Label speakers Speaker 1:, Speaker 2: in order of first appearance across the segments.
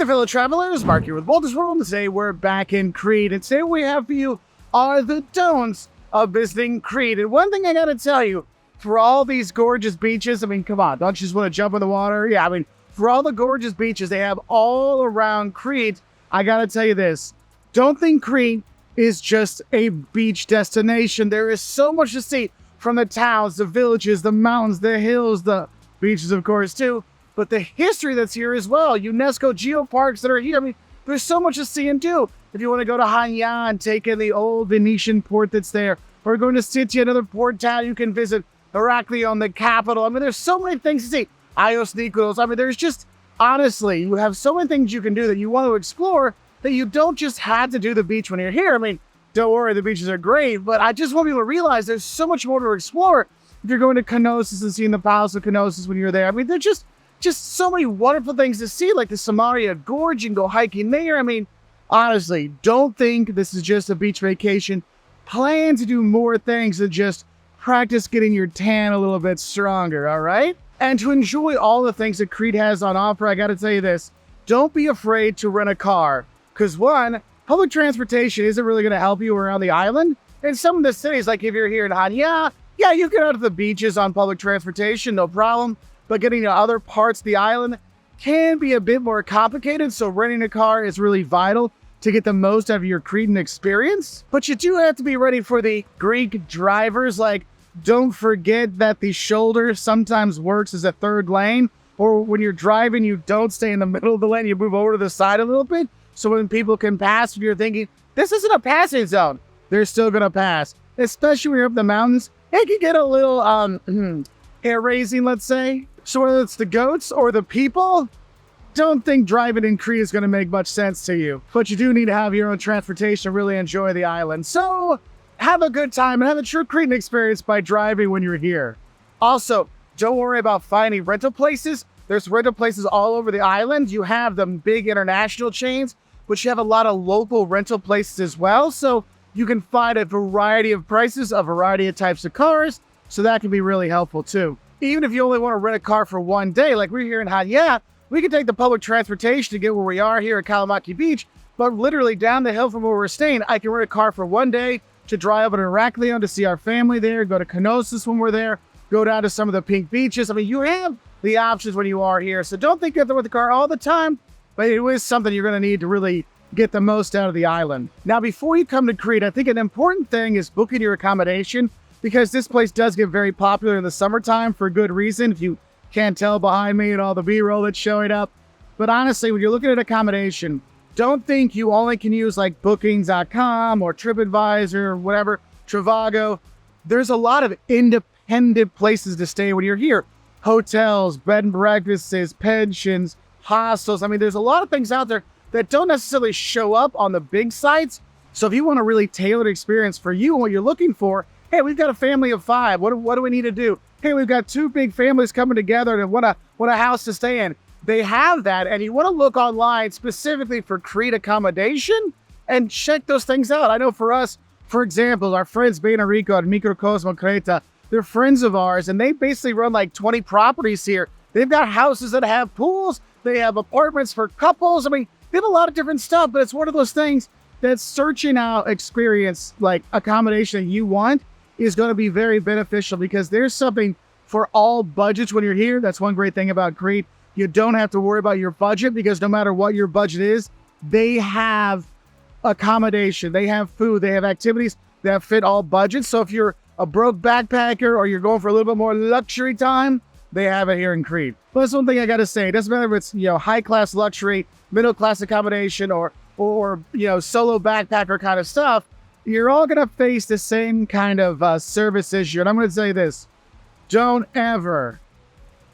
Speaker 1: there, fellow travelers. Mark here with Wolters World, and today we're back in Crete. And today what we have for you are the don'ts of visiting Crete. And one thing I gotta tell you, for all these gorgeous beaches, I mean, come on, don't you just want to jump in the water? Yeah, I mean, for all the gorgeous beaches they have all around Crete, I gotta tell you this. Don't think Crete is just a beach destination. There is so much to see from the towns, the villages, the mountains, the hills, the beaches, of course, too. But the history that's here as well, UNESCO geoparks that are here. I mean, there's so much to see and do. If you want to go to Chania and take in the old Venetian port that's there, or going to City, another port town, you can visit Heraklion, the capital. I mean, there's so many things to see. Ios Nikos. I mean, there's just, honestly, you have so many things you can do that you want to explore that you don't just have to do the beach when you're here. I mean, don't worry, the beaches are great, but I just want people to realize there's so much more to explore if you're going to Knossos and seeing the Palace of Knossos when you're there. I mean, they're just so many wonderful things to see, like the Samaria Gorge. You can go hiking there. I mean, honestly, don't think this is just a beach vacation. Plan to do more things than just practice getting your tan a little bit stronger, all right? And to enjoy all the things that Crete has on offer, I gotta tell you this, don't be afraid to rent a car. Because one, public transportation isn't really gonna help you around the island. In some of the cities, like if you're here in Chania, yeah, you get out to the beaches on public transportation, no problem. But getting to other parts of the island can be a bit more complicated, so renting a car is really vital to get the most out of your Cretan experience. But you do have to be ready for the Greek drivers. Like, don't forget that the shoulder sometimes works as a third lane, or when you're driving, you don't stay in the middle of the lane, you move over to the side a little bit, so when people can pass, if you're thinking, this isn't a passing zone, they're still gonna pass. Especially when you're up the mountains, it can get a little, hair-raising, let's say. So whether it's the goats or the people, don't think driving in Crete is going to make much sense to you. But you do need to have your own transportation to really enjoy the island. So have a good time and have a true Cretan experience by driving when you're here. Also, don't worry about finding rental places. There's rental places all over the island. You have the big international chains, but you have a lot of local rental places as well. So you can find a variety of prices, a variety of types of cars. So that can be really helpful too. Even if you only want to rent a car for one day, like we're here in Chania, we can take the public transportation to get where we are here at Kalamaki Beach, but literally down the hill from where we're staying, I can rent a car for one day to drive over to Heraklion to see our family there, go to Knossos when we're there, go down to some of the pink beaches. I mean, you have the options when you are here, so don't think you have to rent the car all the time, but it is something you're going to need to really get the most out of the island. Now, before you come to Crete, I think an important thing is booking your accommodation, because this place does get very popular in the summertime for good reason, if you can't tell behind me and all the B-roll that's showing up. But honestly, when you're looking at accommodation, don't think you only can use like bookings.com or TripAdvisor or whatever, Trivago. There's a lot of independent places to stay when you're here. Hotels, bed and breakfasts, pensions, hostels. I mean, there's a lot of things out there that don't necessarily show up on the big sites. So if you want a really tailored experience for you and what you're looking for, hey, we've got a family of 5. What do we need to do? Hey, we've got 2 big families coming together and want a house to stay in. They have that, and you want to look online specifically for Crete accommodation and check those things out. I know for us, for example, our friends Enrico and Microcosmo Creta, they're friends of ours, and they basically run like 20 properties here. They've got houses that have pools. They have apartments for couples. I mean, they have a lot of different stuff, but it's one of those things that searching out experience, like accommodation that you want, is going to be very beneficial, because there's something for all budgets when you're here. That's one great thing about Crete. You don't have to worry about your budget, because no matter what your budget is, they have accommodation, they have food, they have activities that fit all budgets. So if you're a broke backpacker or you're going for a little bit more luxury time, they have it here in Crete. But that's one thing I got to say. It doesn't matter if it's, high class luxury, middle class accommodation, or solo backpacker kind of stuff. You're all going to face the same kind of service issue. And I'm going to say this. Don't ever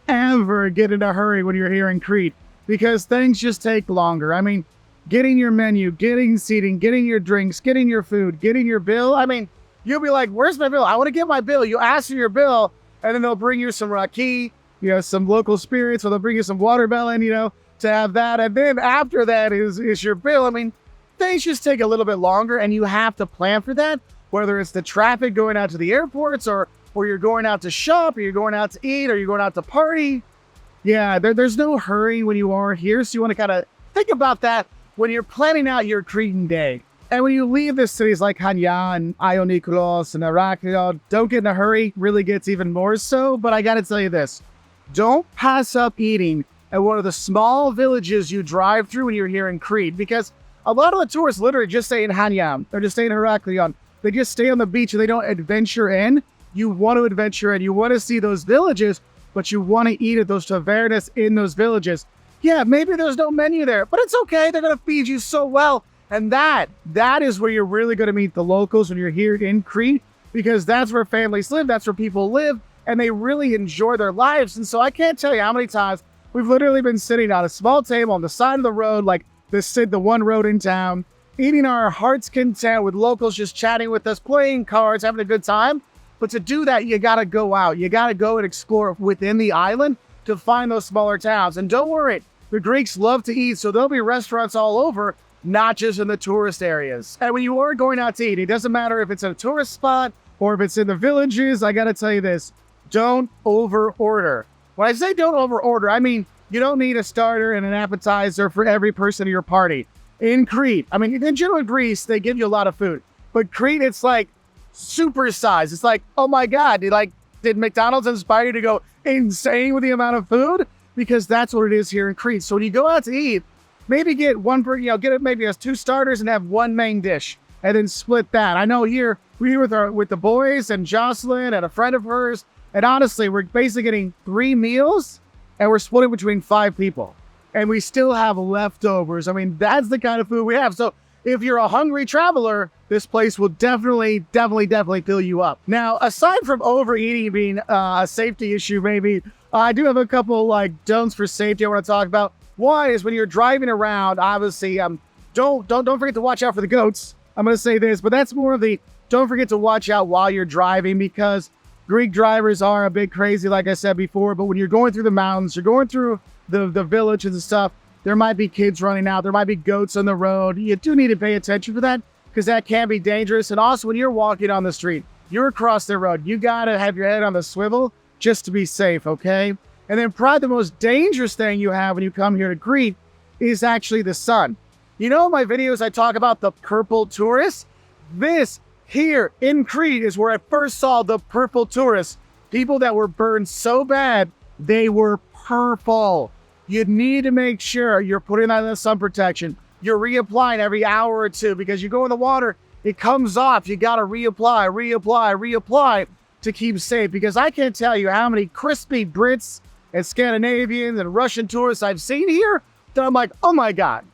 Speaker 1: get in a hurry when you're here in Crete, because things just take longer. I mean, getting your menu, getting seating, getting your drinks, getting your food, getting your bill. I mean, you'll be like, where's my bill? I want to get my bill. You ask for your bill, and then they'll bring you some raki, some local spirits, or they'll bring you some watermelon, to have that. And then after that is your bill. I mean, things just take a little bit longer, and you have to plan for that, whether it's the traffic going out to the airports, or you're going out to shop, or you're going out to eat, or you're going out to party. Yeah, there's no hurry when you are here, so you want to kind of think about that when you're planning out your Cretan day. And when you leave the cities like Chania and Ionikos and Heraklion, don't get in a hurry. Really gets even more so. But I got to tell you this. Don't pass up eating at one of the small villages you drive through when you're here in Crete, because a lot of the tourists literally just stay in Chania or just stay in Heraklion. They just stay on the beach and they don't adventure in. You want to adventure in. You want to see those villages, but you want to eat at those tavernas in those villages. Yeah, maybe there's no menu there, but it's okay. They're going to feed you so well. And that is where you're really going to meet the locals when you're here in Crete, because that's where families live. That's where people live, and they really enjoy their lives. And so I can't tell you how many times we've literally been sitting on a small table on the side of the road, like the one road in town, eating our heart's content with locals just chatting with us, playing cards, having a good time. But to do that, you got to go out. You got to go and explore within the island to find those smaller towns. And don't worry, the Greeks love to eat, so there'll be restaurants all over, not just in the tourist areas. And when you are going out to eat, it doesn't matter if it's a tourist spot or if it's in the villages. I got to tell you this, don't over order. When I say don't over order, I mean, you don't need a starter and an appetizer for every person in your party. In Crete, I mean, in general Greece, they give you a lot of food, but Crete, it's like super size. It's like, oh my God, did McDonald's inspire you to go insane with the amount of food? Because that's what it is here in Crete. So when you go out to eat, maybe get maybe 2 starters and have 1 main dish, and then split that. I know here we're with the boys and Jocelyn and a friend of hers, and honestly, we're basically getting 3 meals, and we're splitting between 5 people, and we still have leftovers. I mean, that's the kind of food we have. So if you're a hungry traveler, this place will definitely fill you up. Now, aside from overeating being a safety issue, maybe I do have a couple don'ts for safety I want to talk about. One is when you're driving around, obviously, don't forget to watch out for the goats. I'm going to say this, but that's more of the don't forget to watch out while you're driving, because Greek drivers are a bit crazy, like I said before. But when you're going through the mountains, you're going through the villages and stuff, there might be kids running out. There might be goats on the road. You do need to pay attention to that, because that can be dangerous. And also when you're walking on the street, you're across the road, you got to have your head on the swivel just to be safe, okay? And then probably the most dangerous thing you have when you come here to Crete is actually the sun. You know, in my videos, I talk about the purple tourists. This here in Crete is where I first saw the purple tourists. People that were burned so bad, they were purple. You need to make sure you're putting on the sun protection. You're reapplying every hour or 2, because you go in the water, it comes off. You got to reapply to keep safe. Because I can't tell you how many crispy Brits and Scandinavians and Russian tourists I've seen here that I'm like, oh my God,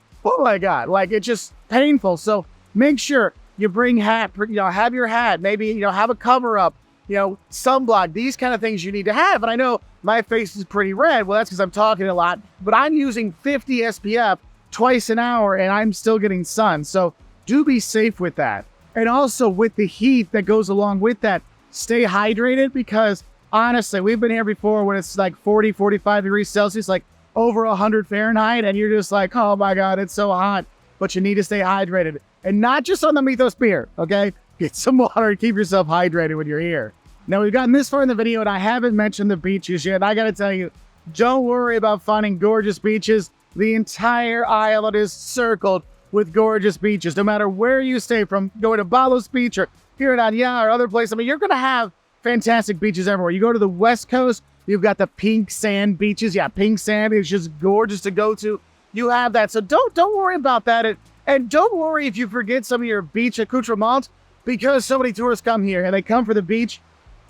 Speaker 1: like it's just painful. So make sure you bring hat, have your hat, maybe, have a cover up, sunblock, these kind of things you need to have. And I know my face is pretty red. Well, that's because I'm talking a lot, but I'm using 50 SPF twice an hour and I'm still getting sun. So do be safe with that. And also with the heat that goes along with that, stay hydrated, because honestly, we've been here before when it's like 40, 45 degrees Celsius, like over 100 Fahrenheit, and you're just like, oh my God, it's so hot. But you need to stay hydrated. And not just on the Mythos beer, okay? Get some water and keep yourself hydrated when you're here. Now, we've gotten this far in the video, and I haven't mentioned the beaches yet. I gotta tell you, don't worry about finding gorgeous beaches. The entire island is circled with gorgeous beaches. No matter where you stay, from going to Balos Beach or here in Anya or other places, I mean, you're gonna have fantastic beaches everywhere. You go to the West Coast, you've got the pink sand beaches. Yeah, pink sand is just gorgeous to go to. You have that. So don't worry about that. And don't worry if you forget some of your beach accoutrements, because so many tourists come here and they come for the beach.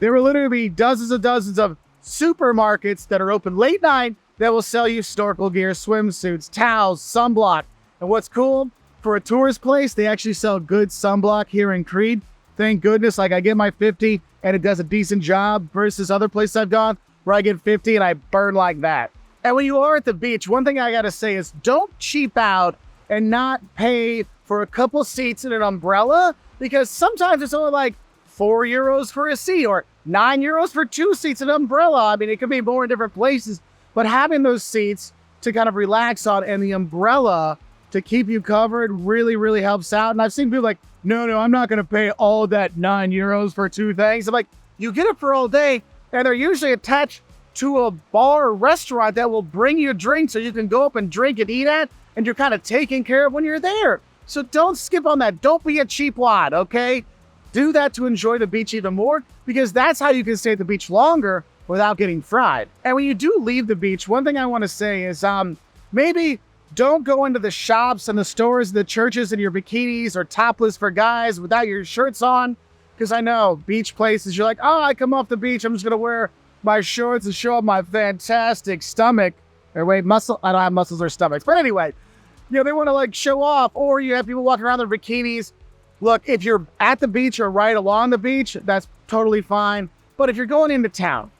Speaker 1: There will literally be dozens and dozens of supermarkets that are open late night that will sell you snorkel gear, swimsuits, towels, sunblock. And what's cool, for a tourist place, they actually sell good sunblock here in Crete. Thank goodness, like I get my 50 and it does a decent job, versus other places I've gone where I get 50 and I burn like that. And when you are at the beach, one thing I gotta say is don't cheap out and not pay for a couple seats and an umbrella, because sometimes it's only like €4 for a seat or €9 for 2 seats and an umbrella. I mean, it could be more in different places, but having those seats to kind of relax on and the umbrella to keep you covered really helps out. And I've seen people like, no, I'm not going to pay all that €9 for 2 things. I'm like, you get it for all day, and they're usually attached to a bar or restaurant that will bring you a drink so you can go up and drink and eat at. and you're kind of taken care of when you're there. So don't skip on that. Don't be a cheap wad, okay? Do that to enjoy the beach even more, because that's how you can stay at the beach longer without getting fried. And when you do leave the beach, one thing I want to say is maybe don't go into the shops and the stores, the churches in your bikinis or topless for guys without your shirts on. Because I know beach places, you're like, oh, I come off the beach, I'm just going to wear my shorts and show off my fantastic stomach. Or wait, muscle? I don't have muscles or stomachs. But anyway, you know, they want to like show off. Or you have people walking around in their bikinis. Look, if you're at the beach or right along the beach, that's totally fine. But if you're going into town,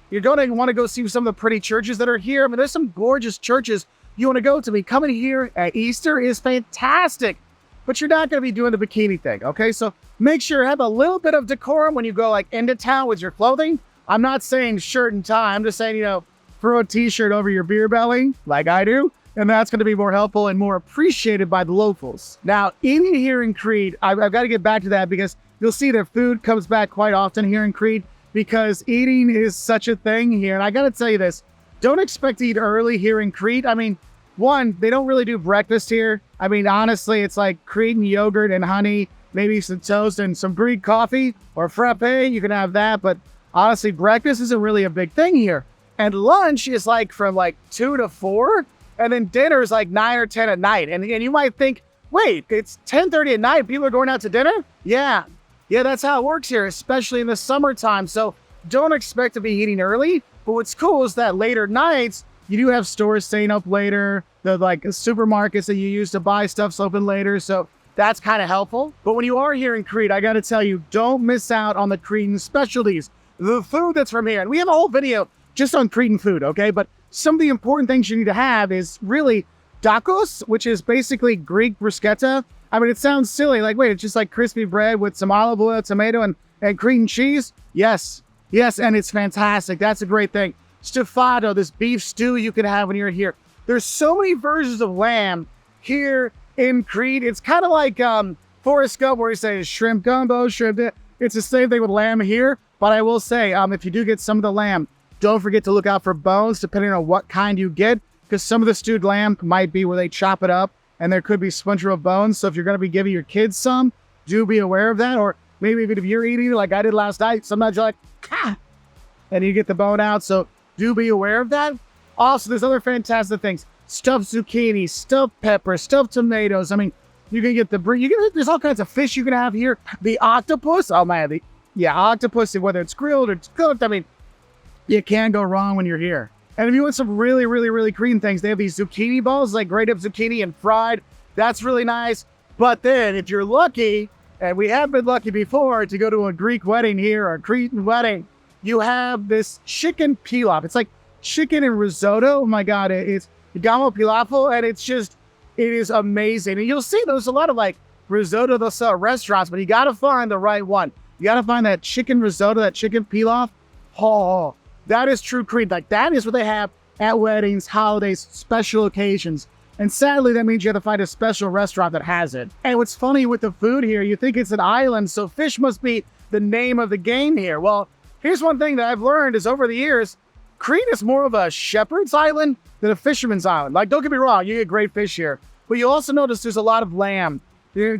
Speaker 1: you're going to want to go see some of the pretty churches that are here. I mean, there's some gorgeous churches you want to go to. Coming here at Easter is fantastic. But you're not going to be doing the bikini thing, okay? So make sure you have a little bit of decorum when you go like into town with your clothing. I'm not saying shirt and tie. I'm just saying, you know, throw a t-shirt over your beer belly like I do. And that's going to be more helpful and more appreciated by the locals. Now, eating here in Crete, I've got to get back to that because you'll see that food comes back quite often here in Crete because eating is such a thing here. And I got to tell you this, don't expect to eat early here in Crete. I mean, one, they don't really do breakfast here. I mean, honestly, it's like Cretan yogurt and honey, maybe some toast and some Greek coffee or frappe. You can have that. But honestly, breakfast isn't really a big thing here. And lunch is like from like 2 to 4. And then dinner is like 9 or 10 at night. And you might think, wait, it's 10:30 at night. People are going out to dinner? Yeah, that's how it works here, especially in the summertime. So don't expect to be eating early. But what's cool is that later nights, you do have stores staying up later. The like supermarkets that you use to buy stuff's open later. So that's kind of helpful. But when you are here in Crete, I got to tell you, don't miss out on the Cretan specialties, the food that's from here. And we have a whole video just on Cretan food, okay? But some of the important things you need to have is really dakos, which is basically Greek bruschetta. I mean, it sounds silly. Like, wait, it's just like crispy bread with some olive oil, tomato, and Cretan cheese? Yes, and it's fantastic. That's a great thing. Stufado, this beef stew you can have when you're here. There's so many versions of lamb here in Crete. It's kind of like Forrest Gump where he says shrimp gumbo, shrimp. It's the same thing with lamb here. But I will say, if you do get some of the lamb, don't forget to look out for bones depending on what kind you get, because some of the stewed lamb might be where they chop it up and there could be splinter of bones. So if you're going to be giving your kids some, do be aware of that. Or maybe even if you're eating like I did last night, sometimes you're like, and you get the bone out. So do be aware of that. Also, there's other fantastic things. Stuffed zucchini, stuffed pepper, stuffed tomatoes. I mean, you can get there's all kinds of fish you can have here. The octopus, oh man, octopus, whether it's grilled or it's cooked, I mean, you can't go wrong when you're here. And if you want some really, really, really Cretan things, they have these zucchini balls, like grated up zucchini and fried. That's really nice. But then if you're lucky, and we have been lucky before to go to a Greek wedding here or a Cretan wedding, you have this chicken pilaf. It's like chicken and risotto. Oh my God, it's gamo pilafo, and it is amazing. And you'll see there's a lot of like risotto they'll sell at restaurants, but you got to find the right one. You got to find that chicken risotto, that chicken pilaf. Oh, that is true Crete. Like that is what they have at weddings, holidays, special occasions. And sadly, that means you have to find a special restaurant that has it. And what's funny with the food here, you think it's an island, so fish must be the name of the game here. Well, here's one thing that I've learned is over the years, Crete is more of a shepherd's island than a fisherman's island. Like, don't get me wrong, you get great fish here. But you also notice there's a lot of lamb,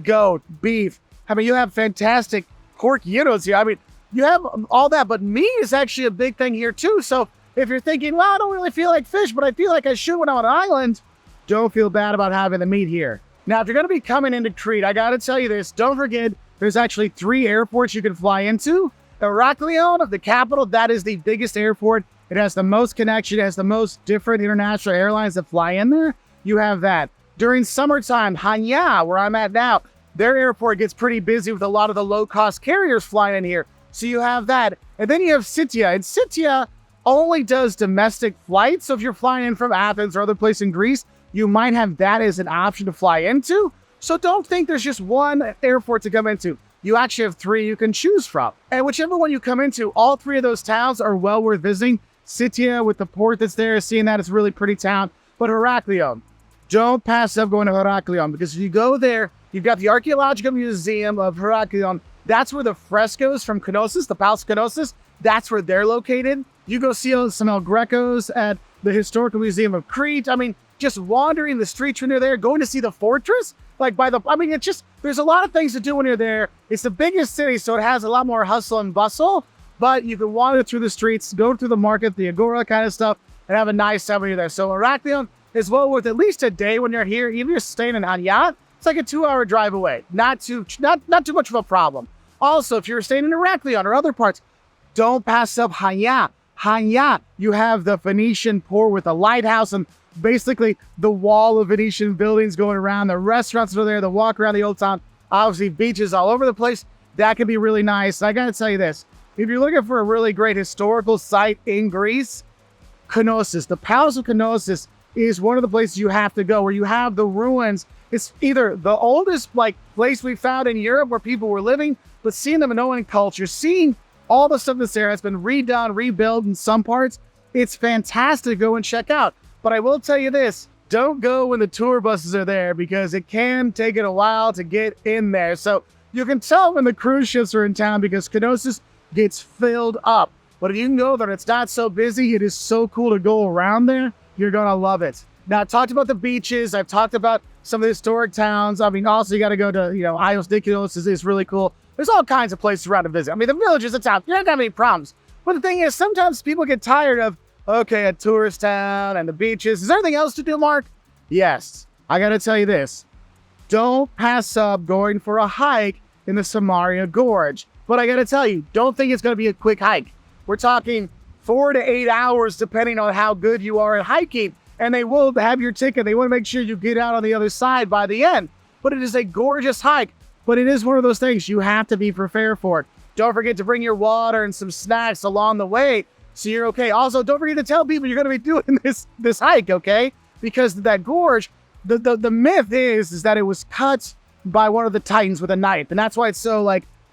Speaker 1: goat, beef. I mean, you have fantastic pork gyros here. I mean, you have all that, but meat is actually a big thing here too. So if you're thinking, well, I don't really feel like fish, but I feel like I should when I'm on an island, don't feel bad about having the meat here. Now, if you're going to be coming into Crete, I got to tell you this. Don't forget, there's actually 3 airports you can fly into. Heraklion, the capital, that is the biggest airport. It has the most connection. It has the most different international airlines that fly in there. You have that. During summertime, Chania, where I'm at now, their airport gets pretty busy with a lot of the low-cost carriers flying in here. So you have that. And then you have Sitia. And Sitia only does domestic flights. So if you're flying in from Athens or other place in Greece, you might have that as an option to fly into. So don't think there's just one airport to come into. You actually have 3 you can choose from. And whichever one you come into, all 3 of those towns are well worth visiting. Sitia with the port that's there, seeing that, it's a really pretty town. But Heraklion, don't pass up going to Heraklion, because if you go there, you've got the Archaeological Museum of Heraklion. That's where the frescoes from Knossos, the Palace of Knossos, that's where they're located. You go see some El Grecos at the Historical Museum of Crete. I mean, just wandering the streets when you're there, going to see the fortress. It's just, there's a lot of things to do when you're there. It's the biggest city, so it has a lot more hustle and bustle, but you can wander through the streets, go through the market, the agora kind of stuff, and have a nice time when you're there. So Heraklion is well worth at least a day when you're here. Even if you're staying in Chania, it's like a 2-hour drive away. Not too much of a problem. Also, if you're staying in Heraklion or other parts, don't pass up Chania. Chania, you have the Phoenician port with a lighthouse and basically the wall of Venetian buildings going around, the restaurants that are there, the walk around the old town, obviously beaches all over the place. That can be really nice. I gotta tell you this, if you're looking for a really great historical site in Greece, Knossos, the Palace of Knossos is one of the places you have to go, where you have the ruins. It's either the oldest place we found in Europe where people were living, but seeing the Minoan culture, seeing all the stuff that's there has been redone, rebuilt in some parts. It's fantastic to go and check out. But I will tell you this, don't go when the tour buses are there because it can take it a while to get in there. So you can tell when the cruise ships are in town because Knossos gets filled up. But if you can go there and it's not so busy, it is so cool to go around there. You're going to love it. Now, I talked about the beaches. I've talked about some of the historic towns. I mean, also, you got to go to, Ios Nikios is really cool. There's all kinds of places around to visit. I mean, the villages, the town, you don't have any problems. But the thing is, sometimes people get tired of, okay, a tourist town and the beaches. Is there anything else to do, Mark? Yes. I got to tell you this. Don't pass up going for a hike in the Samaria Gorge. But I got to tell you, don't think it's going to be a quick hike. We're talking 4 to 8 hours, depending on how good you are at hiking. And they will have your ticket. They want to make sure you get out on the other side by the end. But it is a gorgeous hike. But it is one of those things you have to be prepared for. Don't forget to bring your water and some snacks along the way so you're okay. Also, don't forget to tell people you're going to be doing this hike, okay? Because that gorge, the myth is that it was cut by one of the titans with a knife. And that's why it's so,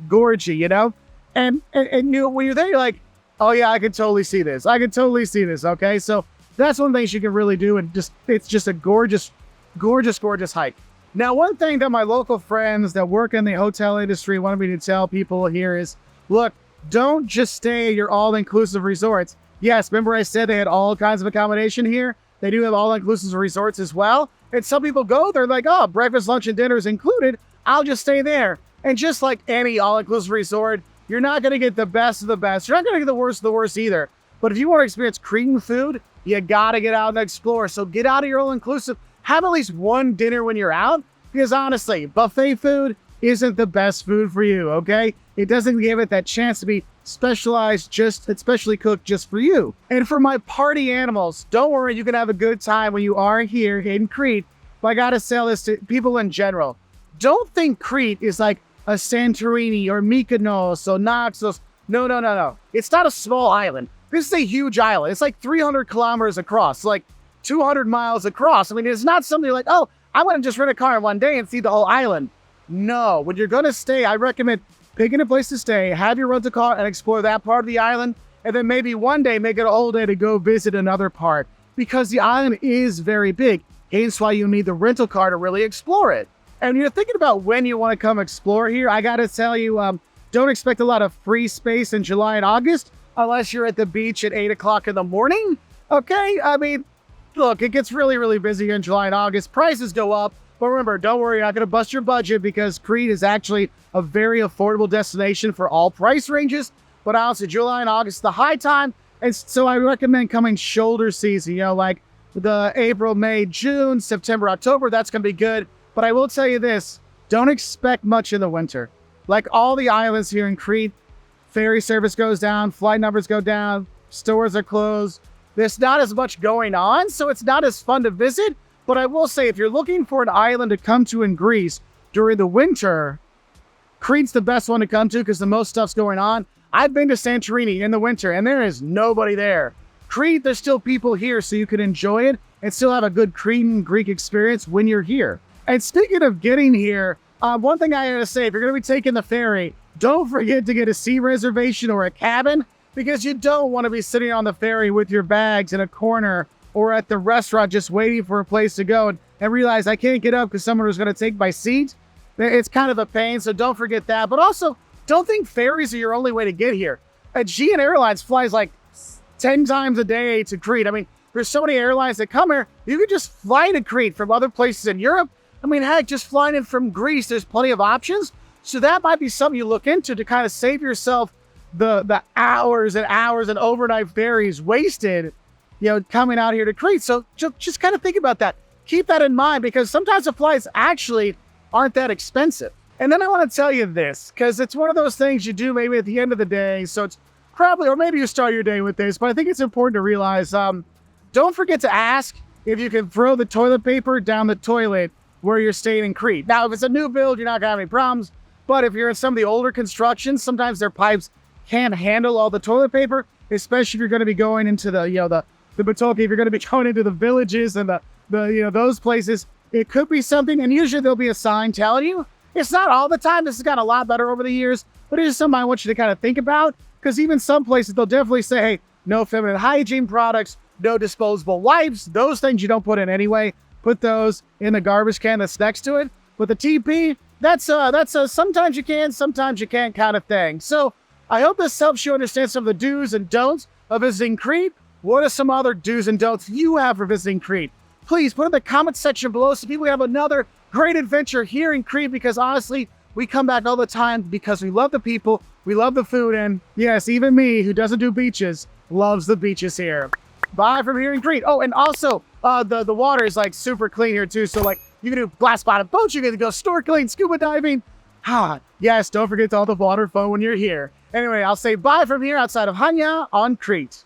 Speaker 1: gorgy, And when you're there, you're like, oh, yeah, I can totally see this. I can totally see this, okay? So that's one thing you can really do. And it's just a gorgeous, gorgeous, gorgeous hike. Now, one thing that my local friends that work in the hotel industry wanted me to tell people here is, look, don't just stay at your all-inclusive resorts. Yes, remember I said they had all kinds of accommodation here? They do have all-inclusive resorts as well. And some people go, they're like, oh, breakfast, lunch, and dinner is included. I'll just stay there. And just like any all-inclusive resort, you're not going to get the best of the best. You're not going to get the worst of the worst either. But if you want to experience Cretan food, you got to get out and explore. So get out of your all-inclusive. Have at least one dinner when you're out, because honestly, buffet food isn't the best food for you, okay? It doesn't give it that chance to be specialized, especially cooked just for you. And for my party animals, don't worry, you can have a good time when you are here in Crete, but I gotta sell this to people in general. Don't think Crete is like a Santorini or Mykonos or Naxos. No. It's not a small island. This is a huge island. It's like 300 kilometers across, like 200 miles across. I mean, it's not something like, oh, I want to just rent a car in one day and see the whole island. No, when you're going to stay, I recommend picking a place to stay, have your rental car and explore that part of the island. And then maybe one day make it a whole day to go visit another part, because the island is very big. Hence why you need the rental car to really explore it. And you're thinking about when you want to come explore here. I got to tell you, don't expect a lot of free space in July and August unless you're at the beach at 8 o'clock in the morning. Okay, I mean, look, it gets really, really busy here in July and August. Prices go up, but remember, don't worry, you're not going to bust your budget because Crete is actually a very affordable destination for all price ranges. But honestly, July and August is the high time, and so I recommend coming shoulder season, like the April, May, June, September, October. That's going to be good. But I will tell you this, don't expect much in the winter. Like all the islands here in Crete, ferry service goes down, flight numbers go down, stores are closed. There's not as much going on, so it's not as fun to visit. But I will say, if you're looking for an island to come to in Greece during the winter, Crete's the best one to come to because the most stuff's going on. I've been to Santorini in the winter, and there is nobody there. Crete, there's still people here, so you can enjoy it and still have a good Cretan Greek experience when you're here. And speaking of getting here, one thing I gotta say, if you're gonna be taking the ferry, don't forget to get a seat reservation or a cabin, because you don't want to be sitting on the ferry with your bags in a corner or at the restaurant just waiting for a place to go and realize I can't get up because someone was going to take my seat. It's kind of a pain, so don't forget that. But also, don't think ferries are your only way to get here. Aegean Airlines flies like 10 times a day to Crete. I mean, there's so many airlines that come here, you can just fly to Crete from other places in Europe. I mean, heck, just flying in from Greece, there's plenty of options. So that might be something you look into to kind of save yourself the hours and hours and overnight ferries wasted, coming out here to Crete. So just kind of think about that. Keep that in mind, because sometimes the flights actually aren't that expensive. And then I want to tell you this, because it's one of those things you do maybe at the end of the day. So it's probably, or maybe you start your day with this, but I think it's important to realize, don't forget to ask if you can throw the toilet paper down the toilet where you're staying in Crete. Now, if it's a new build, you're not gonna have any problems. But if you're in some of the older constructions, sometimes their pipes can't handle all the toilet paper, especially if you're going to be going into the Batoki, if you're going to be going into the villages and the those places. It could be something, and usually there'll be a sign telling you. It's not all the time. This has gotten a lot better over the years, but it's just something I want you to kind of think about, because even some places, they'll definitely say, hey, no feminine hygiene products, no disposable wipes, those things you don't put in anyway. Put those in the garbage can that's next to it. With the TP, that's a sometimes you can, sometimes you can't kind of thing. So I hope this helps you understand some of the do's and don'ts of visiting Crete. What are some other do's and don'ts you have for visiting Crete? Please put in the comment section below so people have another great adventure here in Crete, because honestly, we come back all the time because we love the people, we love the food, and yes, even me, who doesn't do beaches, loves the beaches here. Bye from here in Crete. Oh, and also, the water is like super clean here too, so like, you can do glass bottom boats, you can go snorkeling, scuba diving. Yes, don't forget to all the water fun when you're here. Anyway, I'll say bye from here outside of Chania on Crete.